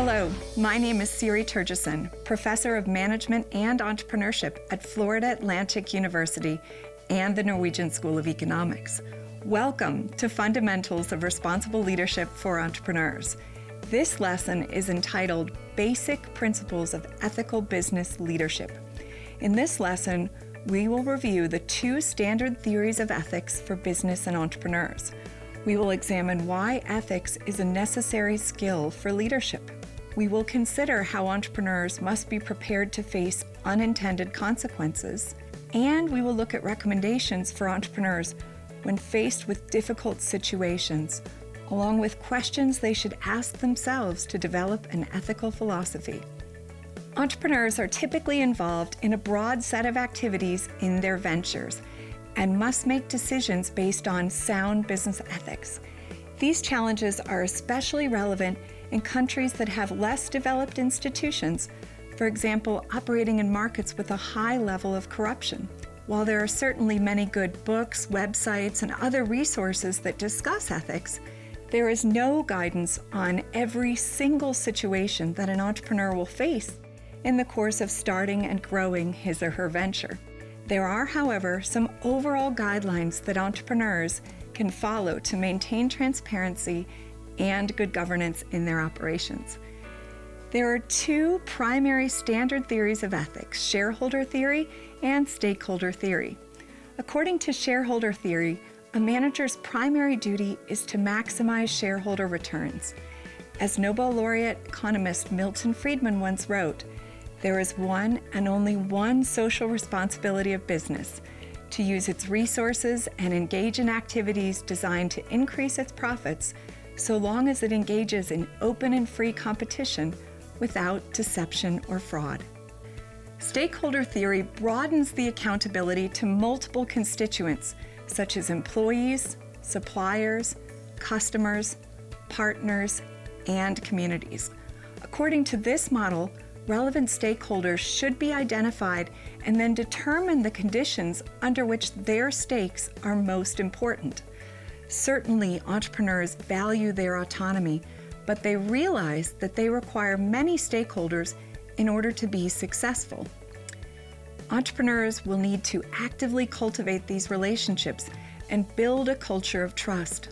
Hello, my name is Siri Turgeson, Professor of Management and Entrepreneurship at Florida Atlantic University and the Norwegian School of Economics. Welcome to Fundamentals of Responsible Leadership for Entrepreneurs. This lesson is entitled Basic Principles of Ethical Business Leadership. In this lesson, we will review the two standard theories of ethics for business and entrepreneurs. We will examine why ethics is a necessary skill for leadership. We will consider how entrepreneurs must be prepared to face unintended consequences, and we will look at recommendations for entrepreneurs when faced with difficult situations, along with questions they should ask themselves to develop an ethical philosophy. Entrepreneurs are typically involved in a broad set of activities in their ventures and must make decisions based on sound business ethics. These challenges are especially relevant in countries that have less developed institutions, for example, operating in markets with a high level of corruption. While there are certainly many good books, websites, and other resources that discuss ethics, there is no guidance on every single situation that an entrepreneur will face in the course of starting and growing his or her venture. There are, however, some overall guidelines that entrepreneurs can follow to maintain transparency and good governance in their operations. There are two primary standard theories of ethics, shareholder theory and stakeholder theory. According to shareholder theory, a manager's primary duty is to maximize shareholder returns. As Nobel laureate economist Milton Friedman once wrote, "There is one and only one social responsibility of business, to use its resources and engage in activities designed to increase its profits, so long as it engages in open and free competition without deception or fraud." Stakeholder theory broadens the accountability to multiple constituents, such as employees, suppliers, customers, partners, and communities. According to this model, relevant stakeholders should be identified and then determine the conditions under which their stakes are most important. Certainly, entrepreneurs value their autonomy, but they realize that they require many stakeholders in order to be successful. Entrepreneurs will need to actively cultivate these relationships and build a culture of trust.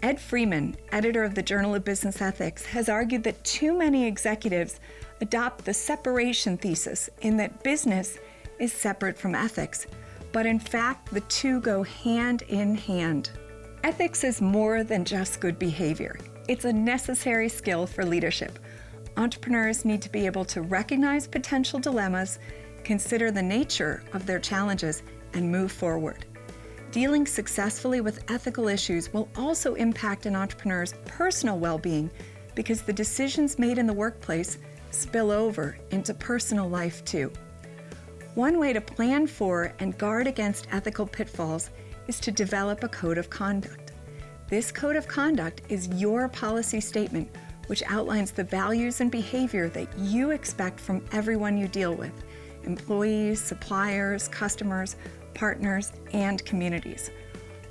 Ed Freeman, editor of the Journal of Business Ethics, has argued that too many executives adopt the separation thesis in that business is separate from ethics, but in fact the two go hand in hand. Ethics is more than just good behavior. It's a necessary skill for leadership. Entrepreneurs need to be able to recognize potential dilemmas, consider the nature of their challenges, and move forward. Dealing successfully with ethical issues will also impact an entrepreneur's personal well-being because the decisions made in the workplace spill over into personal life too. One way to plan for and guard against ethical pitfalls is to develop a code of conduct. This code of conduct is your policy statement, which outlines the values and behavior that you expect from everyone you deal with: employees, suppliers, customers, partners, and communities.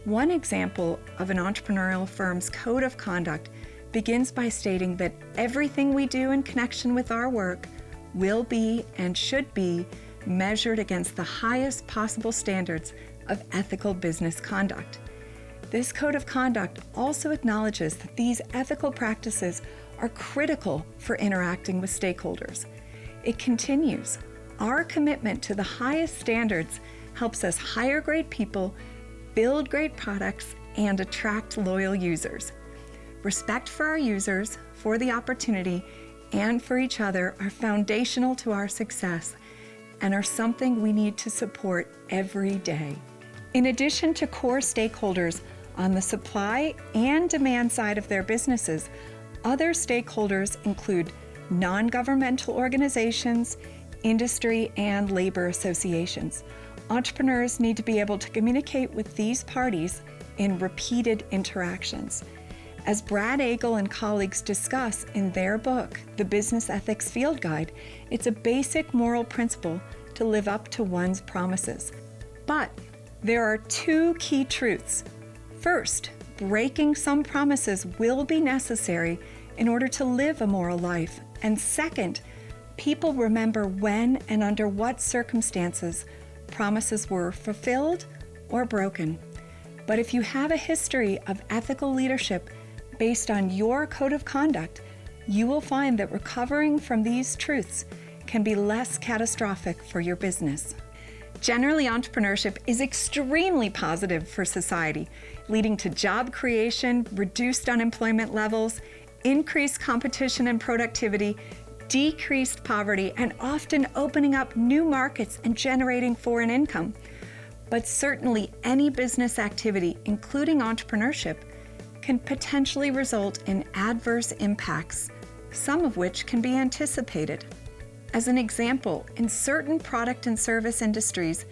One example of an entrepreneurial firm's code of conduct begins by stating that everything we do in connection with our work will be and should be measured against the highest possible standards of ethical business conduct. This code of conduct also acknowledges that these ethical practices are critical for interacting with stakeholders. It continues, "Our commitment to the highest standards helps us hire great people, build great products, and attract loyal users. Respect for our users, for the opportunity, and for each other are foundational to our success and are something we need to support every day." In addition to core stakeholders on the supply and demand side of their businesses, other stakeholders include non-governmental organizations, industry, and labor associations. Entrepreneurs need to be able to communicate with these parties in repeated interactions. As Brad Agel and colleagues discuss in their book, The Business Ethics Field Guide, it's a basic moral principle to live up to one's promises. But there are two key truths. First, breaking some promises will be necessary in order to live a moral life. And second, people remember when and under what circumstances promises were fulfilled or broken. But if you have a history of ethical leadership based on your code of conduct, you will find that recovering from these truths can be less catastrophic for your business. Generally, entrepreneurship is extremely positive for society, leading to job creation, reduced unemployment levels, increased competition and productivity, decreased poverty, and often opening up new markets and generating foreign income. But certainly any business activity, including entrepreneurship, can potentially result in adverse impacts, some of which can be anticipated. As an example, in certain product and service industries,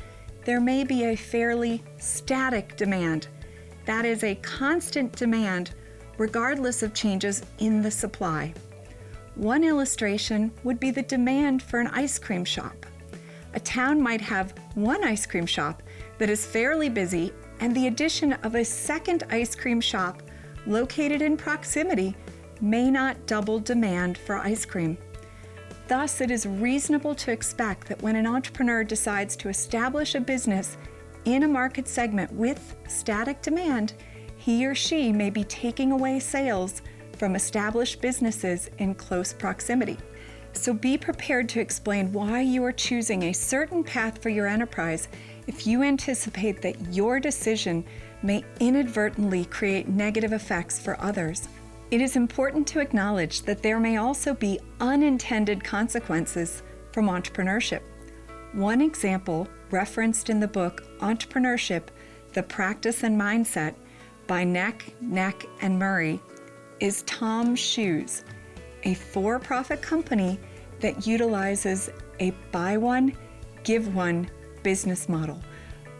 there may be a fairly static demand. That is a constant demand regardless of changes in the supply. One illustration would be the demand for an ice cream shop. A town might have one ice cream shop that is fairly busy, and the addition of a second ice cream shop located in proximity may not double demand for ice cream. Thus, it is reasonable to expect that when an entrepreneur decides to establish a business in a market segment with static demand, he or she may be taking away sales from established businesses in close proximity. So be prepared to explain why you are choosing a certain path for your enterprise if you anticipate that your decision may inadvertently create negative effects for others. It is important to acknowledge that there may also be unintended consequences from entrepreneurship. One example, referenced in the book Entrepreneurship, The Practice and Mindset by Neck, and Murray, is Tom's Shoes, a for-profit company that utilizes a buy one, give one business model,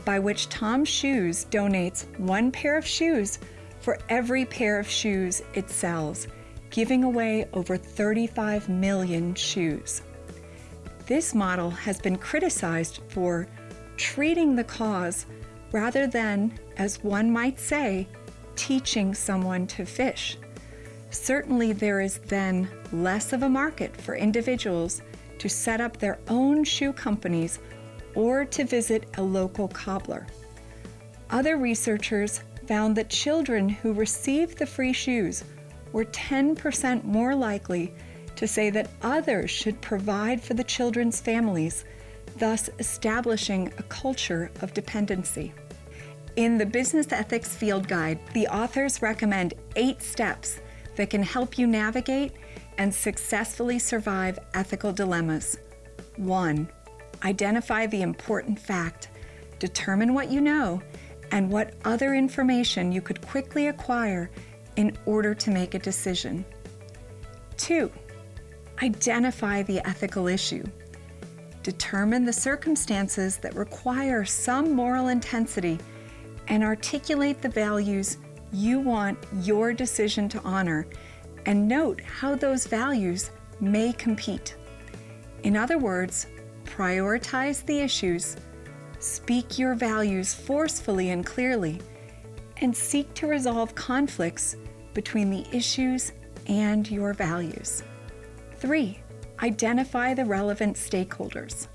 by which Tom's Shoes donates one pair of shoes for every pair of shoes it sells, giving away over 35 million shoes. This model has been criticized for treating the cause rather than, as one might say, teaching someone to fish. Certainly there is then less of a market for individuals to set up their own shoe companies or to visit a local cobbler. Other researchers found that children who received the free shoes were 10% more likely to say that others should provide for the children's families, thus establishing a culture of dependency. In the Business Ethics Field Guide, the authors recommend 8 steps that can help you navigate and successfully survive ethical dilemmas. 1. Identify the important fact. Determine what you know and what other information you could quickly acquire in order to make a decision. 2. Identify the ethical issue. Determine the circumstances that require some moral intensity and articulate the values you want your decision to honor, and note how those values may compete. In other words, prioritize the issues, speak your values forcefully and clearly, and seek to resolve conflicts between the issues and your values. 3. Identify the relevant stakeholders.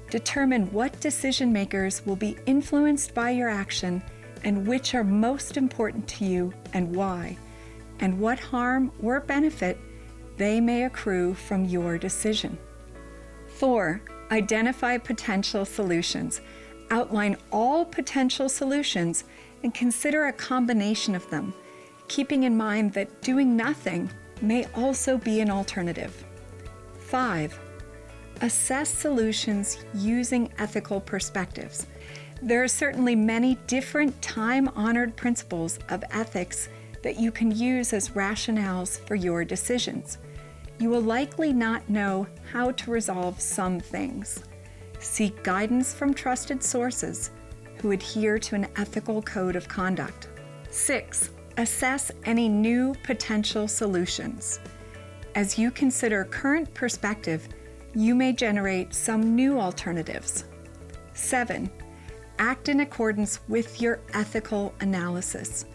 Determine what decision makers will be influenced by your action and which are most important to you and why, and what harm or benefit they may accrue from your decision. 4. Identify potential solutions. Outline all potential solutions and consider a combination of them, keeping in mind that doing nothing may also be an alternative. 5. Assess solutions using ethical perspectives. There are certainly many different time-honored principles of ethics that you can use as rationales for your decisions. You will likely not know how to resolve some things. Seek guidance from trusted sources who adhere to an ethical code of conduct. 6. Assess any new potential solutions. As you consider current perspective, you may generate some new alternatives. 7. Act in accordance with your ethical analysis.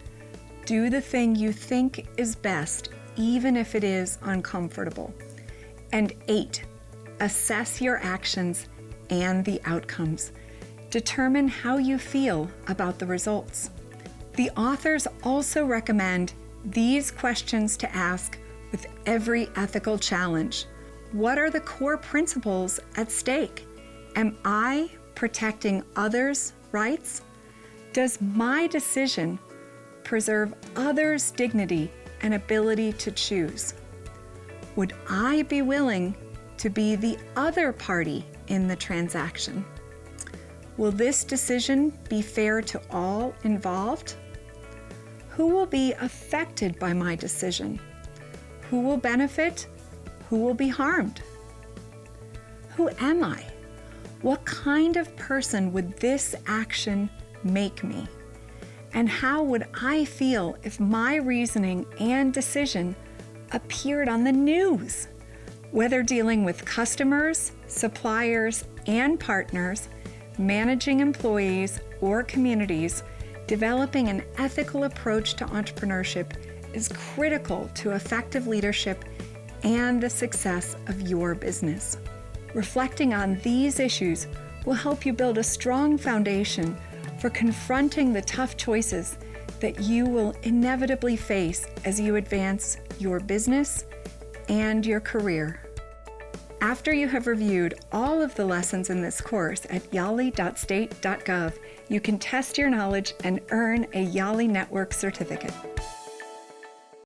Do the thing you think is best, even if it is uncomfortable. And 8, assess your actions and the outcomes. Determine how you feel about the results. The authors also recommend these questions to ask with every ethical challenge. What are the core principles at stake? Am I protecting others' rights? Does my decision preserve others' dignity and ability to choose? Would I be willing to be the other party in the transaction? Will this decision be fair to all involved? Who will be affected by my decision? Who will benefit? Who will be harmed? Who am I? What kind of person would this action make me? And how would I feel if my reasoning and decision appeared on the news? Whether dealing with customers, suppliers, and partners, managing employees or communities, developing an ethical approach to entrepreneurship is critical to effective leadership and the success of your business. Reflecting on these issues will help you build a strong foundation for confronting the tough choices that you will inevitably face as you advance your business and your career. After you have reviewed all of the lessons in this course at yali.state.gov, you can test your knowledge and earn a YALI Network certificate.